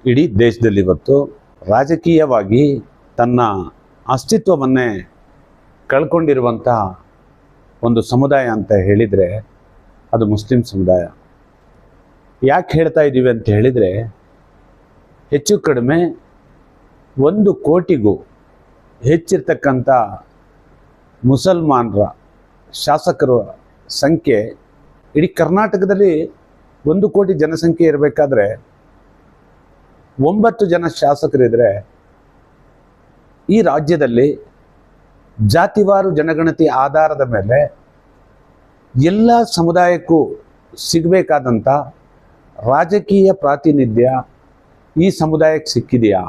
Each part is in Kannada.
ಇಡೀ ದೇಶದಲ್ಲಿ ಇವತ್ತು ರಾಜಕೀಯವಾಗಿ ತನ್ನ ಅಸ್ತಿತ್ವವನ್ನೇ ಕಳ್ಕೊಂಡಿರುವಂಥ ಒಂದು ಸಮುದಾಯ ಅಂತ ಹೇಳಿದರೆ ಅದು ಮುಸ್ಲಿಂ ಸಮುದಾಯ. ಯಾಕೆ ಹೇಳ್ತಾ ಇದ್ದೀವಿ ಅಂತ ಹೇಳಿದರೆ, ಹೆಚ್ಚು ಕಡಿಮೆ 1 ಕೋಟಿಗೂ ಹೆಚ್ಚಿರ್ತಕ್ಕಂಥ ಮುಸಲ್ಮಾನರ ಶಾಸಕರ ಸಂಖ್ಯೆ ಇಡೀ ಕರ್ನಾಟಕದಲ್ಲಿ 1 ಕೋಟಿ ಜನಸಂಖ್ಯೆ ಇರಬೇಕಾದ್ರೆ 9 ಜನ ಶಾಸಕರಿದ್ದರೆ, ಈ ರಾಜ್ಯದಲ್ಲಿ ಜಾತಿವಾರು ಜನಗಣತಿ ಆಧಾರದ ಮೇಲೆ ಎಲ್ಲ ಸಮುದಾಯಕ್ಕೂ ಸಿಗಬೇಕಾದಂಥ ರಾಜಕೀಯ ಪ್ರಾತಿನಿಧ್ಯ ಈ ಸಮುದಾಯಕ್ಕೆ ಸಿಕ್ಕಿದೆಯಾ?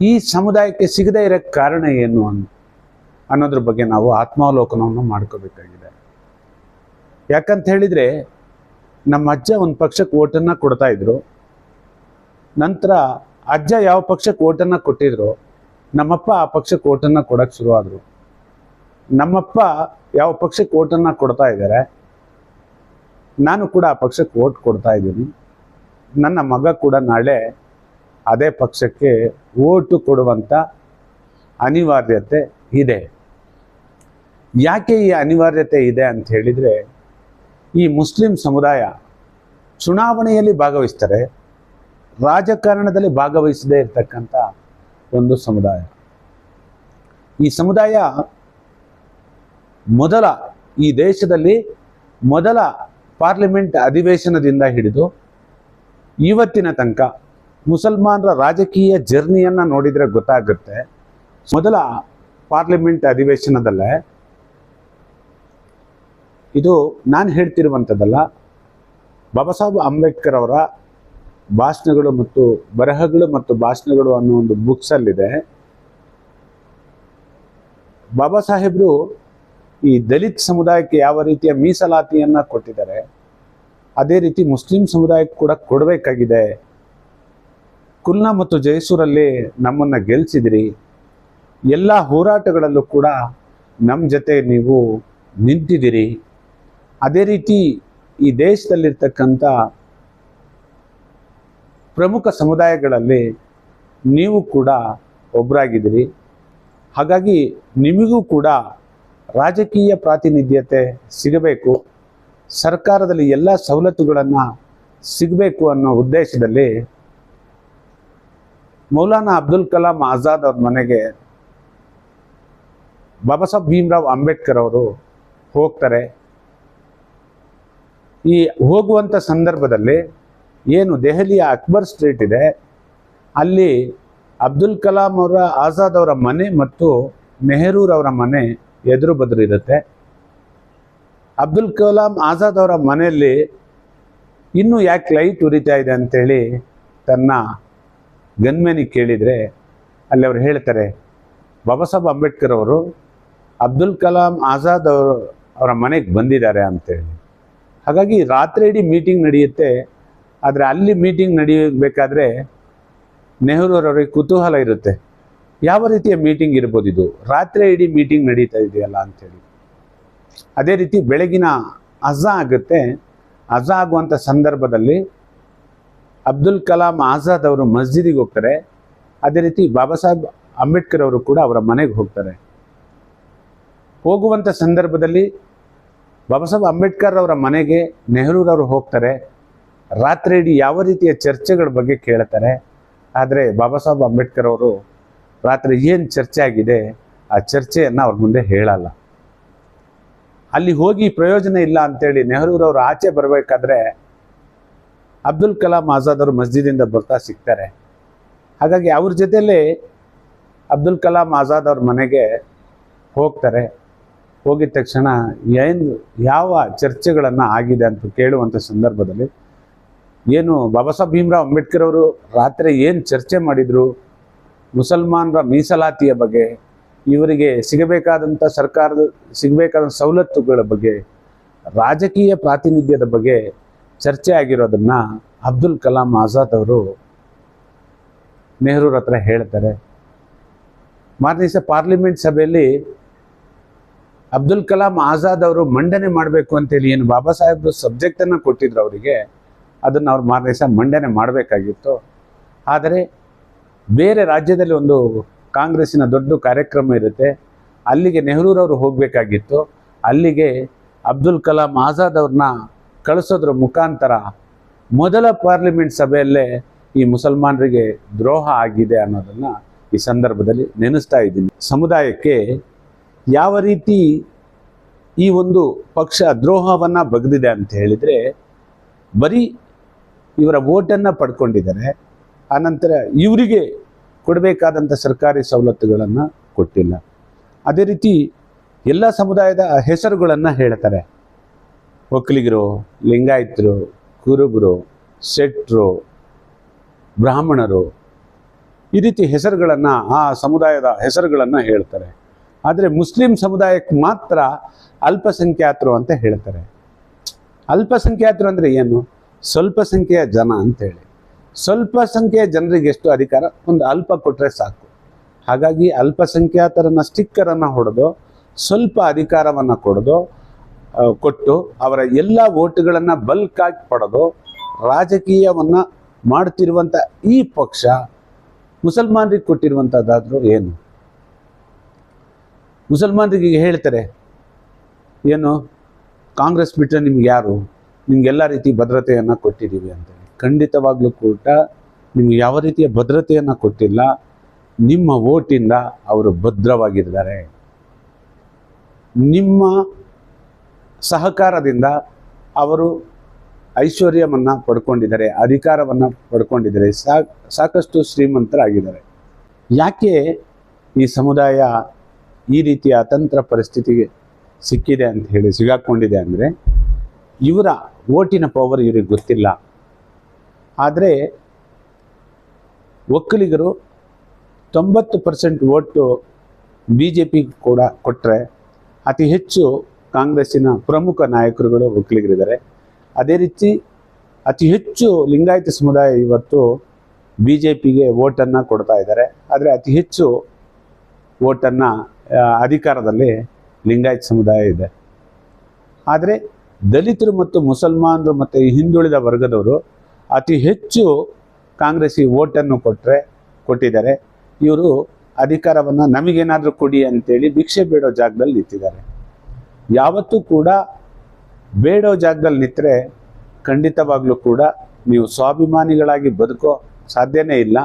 ಈ ಸಮುದಾಯಕ್ಕೆ ಸಿಗದೇ ಇರೋಕ್ಕೆ ಕಾರಣ ಏನು ಅನ್ನೋದ್ರ ಬಗ್ಗೆ ನಾವು ಆತ್ಮಾವಲೋಕನವನ್ನು ಮಾಡ್ಕೋಬೇಕಾಗಿದೆ. ಯಾಕಂತ ಹೇಳಿದರೆ, ನಮ್ಮ ಅಜ್ಜ ಒಂದು ಪಕ್ಷಕ್ಕೆ ಓಟನ್ನು ಕೊಡ್ತಾ ಇದ್ರು, ನಂತರ ಅಜ್ಜ ಯಾವ ಪಕ್ಷಕ್ಕೆ ಓಟನ್ನು ಕೊಟ್ಟಿದ್ರು ನಮ್ಮಪ್ಪ ಆ ಪಕ್ಷಕ್ಕೆ ಓಟನ್ನು ಕೊಡೋಕ್ಕೆ ಶುರುವಾದರು. ನಮ್ಮಪ್ಪ ಯಾವ ಪಕ್ಷಕ್ಕೆ ಓಟನ್ನು ಕೊಡ್ತಾ ಇದ್ದಾರೆ, ನಾನು ಕೂಡ ಆ ಪಕ್ಷಕ್ಕೆ ಓಟ್ ಕೊಡ್ತಾ ಇದ್ದೀನಿ. ನನ್ನ ಮಗ ಕೂಡ ನಾಳೆ ಅದೇ ಪಕ್ಷಕ್ಕೆ ಓಟು ಕೊಡುವಂಥ ಅನಿವಾರ್ಯತೆ ಇದೆ. ಯಾಕೆ ಈ ಅನಿವಾರ್ಯತೆ ಇದೆ ಅಂತ ಹೇಳಿದರೆ, ಈ ಮುಸ್ಲಿಂ ಸಮುದಾಯ ಚುನಾವಣೆಯಲ್ಲಿ ಭಾಗವಹಿಸ್ತಾರೆ, ರಾಜಕಾರಣದಲ್ಲಿ ಭಾಗವಹಿಸದೇ ಇರತಕ್ಕಂಥ ಒಂದು ಸಮುದಾಯ. ಈ ಸಮುದಾಯ ಈ ದೇಶದಲ್ಲಿ ಮೊದಲ ಪಾರ್ಲಿಮೆಂಟ್ ಅಧಿವೇಶನದಿಂದ ಹಿಡಿದು ಇವತ್ತಿನ ತನಕ ಮುಸಲ್ಮಾನರ ರಾಜಕೀಯ ಜರ್ನಿಯನ್ನು ನೋಡಿದರೆ ಗೊತ್ತಾಗುತ್ತೆ. ಮೊದಲ ಪಾರ್ಲಿಮೆಂಟ್ ಅಧಿವೇಶನದಲ್ಲೇ, ಇದು ನಾನು ಹೇಳ್ತಿರುವಂಥದ್ದಲ್ಲ, ಬಾಬಾ ಸಾಹೇಬ್ ಅಂಬೇಡ್ಕರ್ ಅವರ ಭಾಷಣಗಳು ಮತ್ತು ಬರಹಗಳು ಮತ್ತು ಭಾಷಣಗಳು ಅನ್ನೋ ಒಂದು ಬುಕ್ಸಲ್ಲಿದೆ. ಬಾಬಾ ಸಾಹೇಬರು ಈ ದಲಿತ ಸಮುದಾಯಕ್ಕೆ ಯಾವ ರೀತಿಯ ಮೀಸಲಾತಿಯನ್ನು ಕೊಟ್ಟಿದ್ದಾರೆ, ಅದೇ ರೀತಿ ಮುಸ್ಲಿಂ ಸಮುದಾಯಕ್ಕೆ ಕೂಡ ಕೊಡಬೇಕಾಗಿದೆ. ಕುಲ್ನಾ ಮತ್ತು ಜೈಸೂರಲ್ಲಿ ನಮ್ಮನ್ನು ಗೆಲ್ಲಿಸಿದಿರಿ, ಎಲ್ಲ ಹೋರಾಟಗಳಲ್ಲೂ ಕೂಡ ನಮ್ಮ ಜೊತೆ ನೀವು ನಿಂತಿದ್ದೀರಿ. ಅದೇ ರೀತಿ ಈ ದೇಶದಲ್ಲಿರ್ತಕ್ಕಂಥ ಪ್ರಮುಖ ಸಮುದಾಯಗಳಲ್ಲಿ ನೀವು ಕೂಡ ಒಬ್ಬರಾಗಿದ್ದೀರಿ. ಹಾಗಾಗಿ ನಿಮಗೂ ಕೂಡ ರಾಜಕೀಯ ಪ್ರಾತಿನಿಧ್ಯತೆ ಸಿಗಬೇಕು, ಸರ್ಕಾರದಲ್ಲಿ ಎಲ್ಲ ಸವಲತ್ತುಗಳನ್ನು ಸಿಗಬೇಕು ಅನ್ನೋ ಉದ್ದೇಶದಲ್ಲಿ ಮೌಲಾನಾ ಅಬ್ದುಲ್ ಕಲಾಂ ಆಜಾದ್ ಅವ್ರ ಮನೆಗೆ ಬಾಬಾ ಸಾಹೇಬ್ ಭೀಮ್ರಾವ್ ಅಂಬೇಡ್ಕರ್ ಅವರು ಹೋಗ್ತಾರೆ. ಈ ಹೋಗುವಂಥ ಸಂದರ್ಭದಲ್ಲಿ ಏನು ದೆಹಲಿಯ ಅಕ್ಬರ್ ಸ್ಟ್ರೀಟ್ ಇದೆ, ಅಲ್ಲಿ ಅಬ್ದುಲ್ ಕಲಾಂ ಅವರ ಆಜಾದ್ ಅವರ ಮನೆ ಮತ್ತು ನೆಹರೂರವರ ಮನೆ ಎದುರು ಬದುರು ಇರುತ್ತೆ. ಅಬ್ದುಲ್ ಕಲಾಂ ಆಜಾದ್ ಅವರ ಮನೆಯಲ್ಲಿ ಇನ್ನೂ ಯಾಕೆ ಲೈಟ್ ಉರಿತಾ ಇದೆ ಅಂತೇಳಿ ತನ್ನ ಗನ್ಮೇನಿಗೆ ಕೇಳಿದರೆ, ಅಲ್ಲಿ ಅವರು ಹೇಳ್ತಾರೆ, ಬಾಬಾ ಸಾಹೇಬ್ ಅಂಬೇಡ್ಕರ್ ಅವರು ಅಬ್ದುಲ್ ಕಲಾಂ ಆಜಾದ್ ಅವರ ಮನೆಗೆ ಬಂದಿದ್ದಾರೆ ಅಂತೇಳಿ. ಹಾಗಾಗಿ ರಾತ್ರಿ ಇಡೀ ಮೀಟಿಂಗ್ ನಡೆಯುತ್ತೆ. ಆದರೆ ಅಲ್ಲಿ ಮೀಟಿಂಗ್ ನಡೆಯಬೇಕಾದ್ರೆ ನೆಹರೂರವರಿಗೆ ಕುತೂಹಲ ಇರುತ್ತೆ, ಯಾವ ರೀತಿಯ ಮೀಟಿಂಗ್ ಇರ್ಬೋದು ಇದು, ರಾತ್ರಿ ಇಡೀ ಮೀಟಿಂಗ್ ನಡೀತಾ ಇದೆಯಲ್ಲ ಅಂಥೇಳಿ. ಅದೇ ರೀತಿ ಬೆಳಗಿನ ಅಜಾ ಆಗುತ್ತೆ. ಅಜಾ ಆಗುವಂಥ ಸಂದರ್ಭದಲ್ಲಿ ಅಬ್ದುಲ್ ಕಲಾಂ ಆಜಾದ್ ಅವರು ಮಸ್ಜಿದಿಗೆ ಹೋಗ್ತಾರೆ. ಅದೇ ರೀತಿ ಬಾಬಾ ಸಾಹೇಬ್ ಅಂಬೇಡ್ಕರ್ ಅವರು ಕೂಡ ಅವರ ಮನೆಗೆ ಹೋಗ್ತಾರೆ. ಹೋಗುವಂಥ ಸಂದರ್ಭದಲ್ಲಿ ಬಾಬಾ ಸಾಹೇಬ್ ಅಂಬೇಡ್ಕರ್ ಅವರ ಮನೆಗೆ ನೆಹರೂರವರು ಹೋಗ್ತಾರೆ. ರಾತ್ರಿ ಇಡೀ ಯಾವ ರೀತಿಯ ಚರ್ಚೆಗಳ ಬಗ್ಗೆ ಕೇಳ್ತಾರೆ. ಆದರೆ ಬಾಬಾ ಸಾಹೇಬ್ ಅಂಬೇಡ್ಕರ್ ಅವರು ರಾತ್ರಿ ಏನು ಚರ್ಚೆ ಆಗಿದೆ ಆ ಚರ್ಚೆಯನ್ನು ಅವ್ರ ಮುಂದೆ ಹೇಳಲ್ಲ. ಅಲ್ಲಿ ಹೋಗಿ ಪ್ರಯೋಜನ ಇಲ್ಲ ಅಂತೇಳಿ ನೆಹರೂರವರು ಆಚೆ ಬರಬೇಕಾದ್ರೆ ಅಬ್ದುಲ್ ಕಲಾಂ ಆಜಾದ್ ಅವರು ಮಸ್ಜಿದಿಂದ ಬರ್ತಾ ಸಿಗ್ತಾರೆ. ಹಾಗಾಗಿ ಅವ್ರ ಜೊತೆಯಲ್ಲೇ ಅಬ್ದುಲ್ ಕಲಾಂ ಆಜಾದ್ ಅವ್ರ ಮನೆಗೆ ಹೋಗ್ತಾರೆ. ಹೋಗಿದ ತಕ್ಷಣ ಯಾವ ಚರ್ಚೆಗಳನ್ನು ಆಗಿದೆ ಅಂತ ಕೇಳುವಂಥ ಸಂದರ್ಭದಲ್ಲಿ, ಏನು ಬಾಬಾ ಸಾಹೇಬ್ ಭೀಮ್ರಾವ್ ಅಂಬೇಡ್ಕರ್ ಅವರು ರಾತ್ರಿ ಏನು ಚರ್ಚೆ ಮಾಡಿದರು, ಮುಸಲ್ಮಾನರ ಮೀಸಲಾತಿಯ ಬಗ್ಗೆ, ಇವರಿಗೆ ಸಿಗಬೇಕಾದಂಥ ಸಿಗಬೇಕಾದ ಸವಲತ್ತುಗಳ ಬಗ್ಗೆ, ರಾಜಕೀಯ ಪ್ರಾತಿನಿಧ್ಯದ ಬಗ್ಗೆ ಚರ್ಚೆ ಆಗಿರೋದನ್ನು ಅಬ್ದುಲ್ ಕಲಾಂ ಆಜಾದ್ ಅವರು ನೆಹರೂರ ಹತ್ರ ಹೇಳ್ತಾರೆ. ಮಾರನೇ ದಿವಸ ಪಾರ್ಲಿಮೆಂಟ್ ಸಭೆಯಲ್ಲಿ ಅಬ್ದುಲ್ ಕಲಾಂ ಆಜಾದ್ ಅವರು ಮಂಡನೆ ಮಾಡಬೇಕು ಅಂತೇಳಿ ಏನು ಬಾಬಾ ಸಾಹೇಬ್ ಸಬ್ಜೆಕ್ಟನ್ನು ಕೊಟ್ಟಿದ್ರು ಅವರಿಗೆ, ಅದನ್ನು ಅವ್ರು ಮಾರನೇ ದಿವಸ ಮಂಡನೆ ಮಾಡಬೇಕಾಗಿತ್ತು. ಆದರೆ ಬೇರೆ ರಾಜ್ಯದಲ್ಲಿ ಒಂದು ಕಾಂಗ್ರೆಸ್ಸಿನ ದೊಡ್ಡ ಕಾರ್ಯಕ್ರಮ ಇರುತ್ತೆ, ಅಲ್ಲಿಗೆ ನೆಹರೂರವರು ಹೋಗಬೇಕಾಗಿತ್ತು. ಅಲ್ಲಿಗೆ ಅಬ್ದುಲ್ ಕಲಾಂ ಆಜಾದ್ ಅವ್ರನ್ನ ಕಳಿಸೋದ್ರ ಮುಖಾಂತರ ಮೊದಲ ಪಾರ್ಲಿಮೆಂಟ್ ಸಭೆಯಲ್ಲೇ ಈ ಮುಸಲ್ಮಾನರಿಗೆ ದ್ರೋಹ ಆಗಿದೆ ಅನ್ನೋದನ್ನು ಈ ಸಂದರ್ಭದಲ್ಲಿ ನೆನೆಸ್ತಾ ಇದ್ದೀನಿ. ಸಮುದಾಯಕ್ಕೆ ಯಾವ ರೀತಿ ಈ ಒಂದು ಪಕ್ಷ ದ್ರೋಹವನ್ನು ಬಗೆದಿದೆ ಅಂತ ಹೇಳಿದರೆ, ಬರೀ ಇವರ ವೋಟನ್ನು ಪಡ್ಕೊಂಡಿದ್ದಾರೆ, ಆನಂತರ ಇವರಿಗೆ ಕೊಡಬೇಕಾದಂಥ ಸರ್ಕಾರಿ ಸವಲತ್ತುಗಳನ್ನು ಕೊಟ್ಟಿಲ್ಲ. ಅದೇ ರೀತಿ ಎಲ್ಲ ಸಮುದಾಯದ ಹೆಸರುಗಳನ್ನು ಹೇಳ್ತಾರೆ. ಒಕ್ಕಲಿಗರು, ಲಿಂಗಾಯತರು, ಕುರುಬರು, ಶೆಟ್ರು, ಬ್ರಾಹ್ಮಣರು, ಈ ರೀತಿ ಹೆಸರುಗಳನ್ನು, ಆ ಸಮುದಾಯದ ಹೆಸರುಗಳನ್ನು ಹೇಳ್ತಾರೆ. ಆದರೆ ಮುಸ್ಲಿಂ ಸಮುದಾಯಕ್ಕೆ ಮಾತ್ರ ಅಲ್ಪಸಂಖ್ಯಾತರು ಅಂತ ಹೇಳ್ತಾರೆ. ಅಲ್ಪಸಂಖ್ಯಾತರು ಅಂದರೆ ಏನು? ಸ್ವಲ್ಪ ಸಂಖ್ಯೆಯ ಜನ ಅಂತೇಳಿ. ಸ್ವಲ್ಪ ಸಂಖ್ಯೆಯ ಜನರಿಗೆ ಎಷ್ಟು ಅಧಿಕಾರ? ಒಂದು ಅಲ್ಪ ಕೊಟ್ಟರೆ ಸಾಕು. ಹಾಗಾಗಿ ಅಲ್ಪಸಂಖ್ಯಾತರನ್ನು ಸ್ಟಿಕ್ಕರನ್ನು ಹೊಡೆದು ಸ್ವಲ್ಪ ಅಧಿಕಾರವನ್ನು ಕೊಟ್ಟು ಅವರ ಎಲ್ಲ ವೋಟುಗಳನ್ನು ಬಲ್ಕಾಗಿ ಪಡೆದು ರಾಜಕೀಯವನ್ನು ಮಾಡ್ತಿರುವಂಥ ಈ ಪಕ್ಷ ಮುಸಲ್ಮಾನರಿಗೆ ಕೊಟ್ಟಿರುವಂಥದ್ದಾದರೂ ಏನು? ಮುಸಲ್ಮಾನರಿಗೆ ಹೇಳ್ತಾರೆ ಏನು, ಕಾಂಗ್ರೆಸ್ ಬಿಟ್ಟರೆ ನಿಮ್ಗೆ ಯಾರು, ನಿಮಗೆಲ್ಲ ರೀತಿ ಭದ್ರತೆಯನ್ನು ಕೊಟ್ಟಿದ್ದೀವಿ ಅಂತೇಳಿ. ಖಂಡಿತವಾಗ್ಲೂ ಕೂಡ ನಿಮ್ಗೆ ಯಾವ ರೀತಿಯ ಭದ್ರತೆಯನ್ನು ಕೊಟ್ಟಿಲ್ಲ. ನಿಮ್ಮ ವೋಟಿಂದ ಅವರು ಭದ್ರವಾಗಿದ್ದಾರೆ. ನಿಮ್ಮ ಸಹಕಾರದಿಂದ ಅವರು ಐಶ್ವರ್ಯವನ್ನು ಪಡ್ಕೊಂಡಿದ್ದಾರೆ, ಅಧಿಕಾರವನ್ನು ಪಡ್ಕೊಂಡಿದ್ದಾರೆ, ಸಾಕಷ್ಟು ಶ್ರೀಮಂತರಾಗಿದ್ದಾರೆ. ಯಾಕೆ ಈ ಸಮುದಾಯ ಈ ರೀತಿಯ ಅತಂತ್ರ ಪರಿಸ್ಥಿತಿಗೆ ಸಿಕ್ಕಿದೆ ಅಂತ ಹೇಳಿ ಸಿಗಾಕೊಂಡಿದೆ ಅಂದರೆ, ಇವರ ವೋಟಿನ ಪವರ್ ಇವರಿಗೆ ಗೊತ್ತಿಲ್ಲ. ಆದರೆ ಒಕ್ಕಲಿಗರು 90% ವೋಟು BJP ಕೂಡ ಕೊಟ್ಟರೆ, ಅತಿ ಹೆಚ್ಚು ಕಾಂಗ್ರೆಸ್ಸಿನ ಪ್ರಮುಖ ನಾಯಕರುಗಳು ಒಕ್ಕಲಿಗರಿದ್ದಾರೆ. ಅದೇ ರೀತಿ ಅತಿ ಹೆಚ್ಚು ಲಿಂಗಾಯತ ಸಮುದಾಯ ಇವತ್ತು BJPಗೆ ವೋಟನ್ನು ಕೊಡ್ತಾ ಇದ್ದಾರೆ. ಆದರೆ ಅತಿ ಹೆಚ್ಚು ವೋಟನ್ನು ಅಧಿಕಾರದಲ್ಲಿ ಲಿಂಗಾಯತ ಸಮುದಾಯ ಇದೆ. ಆದರೆ ದಲಿತರು ಮತ್ತು ಮುಸಲ್ಮಾನರು ಮತ್ತು ಹಿಂದುಳಿದ ವರ್ಗದವರು ಅತಿ ಹೆಚ್ಚು ಕಾಂಗ್ರೆಸ್ಸಿಗೆ ವೋಟನ್ನು ಕೊಟ್ಟಿದ್ದಾರೆ. ಇವರು ಅಧಿಕಾರವನ್ನು ನಮಗೇನಾದರೂ ಕೊಡಿ ಅಂತೇಳಿ ಭಿಕ್ಷೆ ಬೇಡೋ ಜಾಗದಲ್ಲಿ ನಿಂತಿದ್ದಾರೆ. ಯಾವತ್ತೂ ಕೂಡ ಬೇಡೋ ಜಾಗದಲ್ಲಿ ನಿಂತರೆ ಖಂಡಿತವಾಗ್ಲೂ ಕೂಡ ನೀವು ಸ್ವಾಭಿಮಾನಿಗಳಾಗಿ ಬದುಕೋ ಸಾಧ್ಯನೇ ಇಲ್ಲ.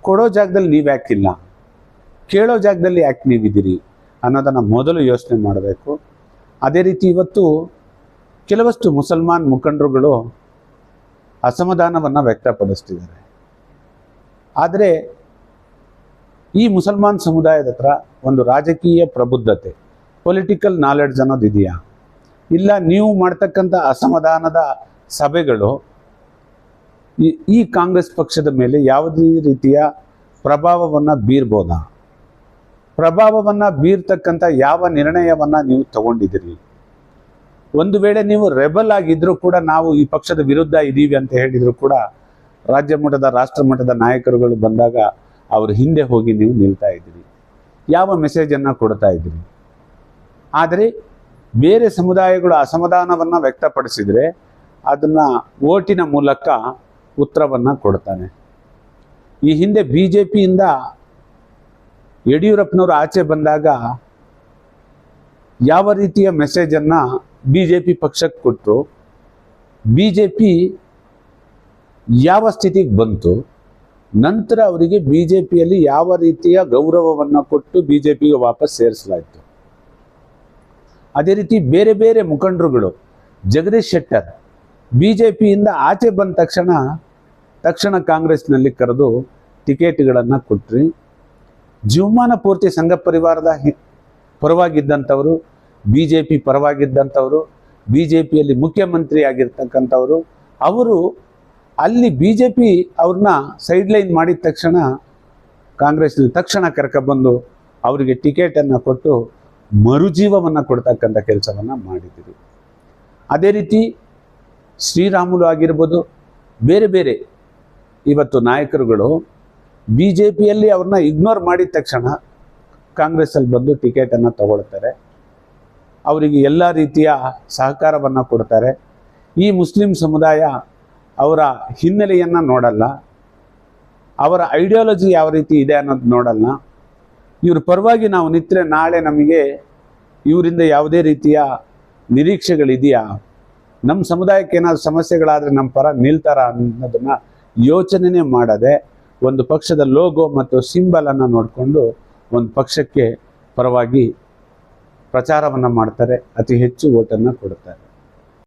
ಕೊಡೋ ಜಾಗದಲ್ಲಿ ನೀವು ಯಾಕಿಲ್ಲ, ಕೇಳೋ ಜಾಗದಲ್ಲಿ ಯಾಕೆ ನೀವಿದ್ದೀರಿ ಅನ್ನೋದನ್ನು ಮೊದಲು ಯೋಚನೆ ಮಾಡಬೇಕು. ಅದೇ ರೀತಿ ಇವತ್ತು ಕೆಲವಷ್ಟು ಮುಸಲ್ಮಾನ್ ಮುಖಂಡರುಗಳು ಅಸಮಾಧಾನವನ್ನು ವ್ಯಕ್ತಪಡಿಸ್ತಿದ್ದಾರೆ. ಆದರೆ ಈ ಮುಸಲ್ಮಾನ್ ಸಮುದಾಯದ ಹತ್ರ ಒಂದು ರಾಜಕೀಯ ಪ್ರಬುದ್ಧತೆ, ಪೊಲಿಟಿಕಲ್ ನಾಲೆಡ್ಜ್ ಅನ್ನೋದು ಇದೆಯಾ? ಇಲ್ಲ, ನೀವು ಮಾಡ್ತಕ್ಕಂಥ ಅಸಮಾಧಾನದ ಸಭೆಗಳು ಈ ಕಾಂಗ್ರೆಸ್ ಪಕ್ಷದ ಮೇಲೆ ಯಾವುದೇ ರೀತಿಯ ಪ್ರಭಾವವನ್ನು ಬೀರ್ಬೋದಾ? ಪ್ರಭಾವವನ್ನು ಬೀರ್ತಕ್ಕಂಥ ಯಾವ ನಿರ್ಣಯವನ್ನು ನೀವು ತಗೊಂಡಿದ್ದೀರಿ? ಒಂದು ವೇಳೆ ನೀವು ರೆಬಲ್ ಆಗಿದ್ದರೂ ಕೂಡ, ನಾವು ಈ ಪಕ್ಷದ ವಿರುದ್ಧ ಇದ್ದೀವಿ ಅಂತ ಹೇಳಿದರೂ ಕೂಡ, ರಾಜ್ಯ ಮಟ್ಟದ ರಾಷ್ಟ್ರ ಮಟ್ಟದ ನಾಯಕರುಗಳು ಬಂದಾಗ ಅವ್ರ ಹಿಂದೆ ಹೋಗಿ ನೀವು ನಿಲ್ತಾ ಇದ್ದೀರಿ. ಯಾವ ಮೆಸೇಜನ್ನು ಕೊಡ್ತಾ ಇದ್ದೀರಿ? ಆದರೆ ಬೇರೆ ಸಮುದಾಯಗಳು ಅಸಮಾಧಾನವನ್ನು ವ್ಯಕ್ತಪಡಿಸಿದರೆ ಅದನ್ನು ವೋಟಿನ ಮೂಲಕ ಉತ್ತರವನ್ನು ಕೊಡ್ತಾನೆ. ಈ ಹಿಂದೆ BJPಯಿಂದ ಯಡಿಯೂರಪ್ಪನವರು ಆಚೆ ಬಂದಾಗ ಯಾವ ರೀತಿಯ ಮೆಸೇಜನ್ನು BJP ಪಕ್ಷಕ್ಕೆ ಕೊಟ್ಟರು, BJP ಯಾವ ಸ್ಥಿತಿಗೆ ಬಂತು, ನಂತರ ಅವರಿಗೆ BJPಯಲ್ಲಿ ಯಾವ ರೀತಿಯ ಗೌರವವನ್ನು ಕೊಟ್ಟು BJPಗೆ ವಾಪಸ್ ಸೇರಿಸಲಾಯಿತು. ಅದೇ ರೀತಿ ಬೇರೆ ಬೇರೆ ಮುಖಂಡರುಗಳು, ಜಗದೀಶ್ ಶೆಟ್ಟರ್ BJPಯಿಂದ ಆಚೆ ಬಂದ ತಕ್ಷಣ ಕಾಂಗ್ರೆಸ್ನಲ್ಲಿ ಕರೆದು ಟಿಕೆಟ್ಗಳನ್ನು ಕೊಟ್ರಿ. ಜೀವಮಾನ ಪೂರ್ತಿ ಸಂಘ ಪರಿವಾರದ ಪರವಾಗಿದ್ದಂಥವರು, BJP ಪರವಾಗಿದ್ದಂಥವರು, BJPಯಲ್ಲಿ ಮುಖ್ಯಮಂತ್ರಿ ಆಗಿರ್ತಕ್ಕಂಥವರು, ಅವರು ಅಲ್ಲಿ BJP ಅವ್ರನ್ನ ಸೈಡ್ಲೈನ್ ಮಾಡಿದ ತಕ್ಷಣ ಕಾಂಗ್ರೆಸ್ನಲ್ಲಿ ತಕ್ಷಣ ಕರ್ಕೊಬಂದು ಅವರಿಗೆ ಟಿಕೆಟನ್ನು ಕೊಟ್ಟು ಮರುಜೀವವನ್ನು ಕೊಡ್ತಕ್ಕಂಥ ಕೆಲಸವನ್ನು ಮಾಡಿದ್ದೀರಿ. ಅದೇ ರೀತಿ ಶ್ರೀರಾಮುಲು ಆಗಿರ್ಬೋದು, ಬೇರೆ ಬೇರೆ ಇವತ್ತು ನಾಯಕರುಗಳು BJPಯಲ್ಲಿ ಅವ್ರನ್ನ ಇಗ್ನೋರ್ ಮಾಡಿದ ತಕ್ಷಣ ಕಾಂಗ್ರೆಸ್ಸಲ್ಲಿ ಬಂದು ಟಿಕೆಟನ್ನು ತಗೊಳ್ತಾರೆ. ಅವರಿಗೆ ಎಲ್ಲ ರೀತಿಯ ಸಹಕಾರವನ್ನು ಕೊಡ್ತಾರೆ. ಈ ಮುಸ್ಲಿಂ ಸಮುದಾಯ ಅವರ ಹಿನ್ನೆಲೆಯನ್ನು ನೋಡಲ್ಲ, ಅವರ ಐಡಿಯಾಲಜಿ ಯಾವ ರೀತಿ ಇದೆ ಅನ್ನೋದು ನೋಡಲ್ಲ. ಇವ್ರ ಪರವಾಗಿ ನಾವು ನಿಂತರೆ ನಾಳೆ ನಮಗೆ ಇವರಿಂದ ಯಾವುದೇ ರೀತಿಯ ನಿರೀಕ್ಷೆಗಳಿದೆಯಾ, ನಮ್ಮ ಸಮುದಾಯಕ್ಕೆ ಏನಾದ್ರು ಸಮಸ್ಯೆಗಳಾದರೆ ನಮ್ಮ ಪರ ನಿಲ್ತಾರ ಅನ್ನೋದನ್ನು ಯೋಚನೆನೇ ಮಾಡದೆ ಒಂದು ಪಕ್ಷದ ಲೋಗೋ ಮತ್ತು ಸಿಂಬಲನ್ನು ನೋಡಿಕೊಂಡು ಒಂದು ಪಕ್ಷಕ್ಕೆ ಪರವಾಗಿ ಪ್ರಚಾರವನ್ನು ಮಾಡ್ತಾರೆ, ಅತಿ ಹೆಚ್ಚು ಓಟನ್ನು ಕೊಡುತ್ತಾರೆ.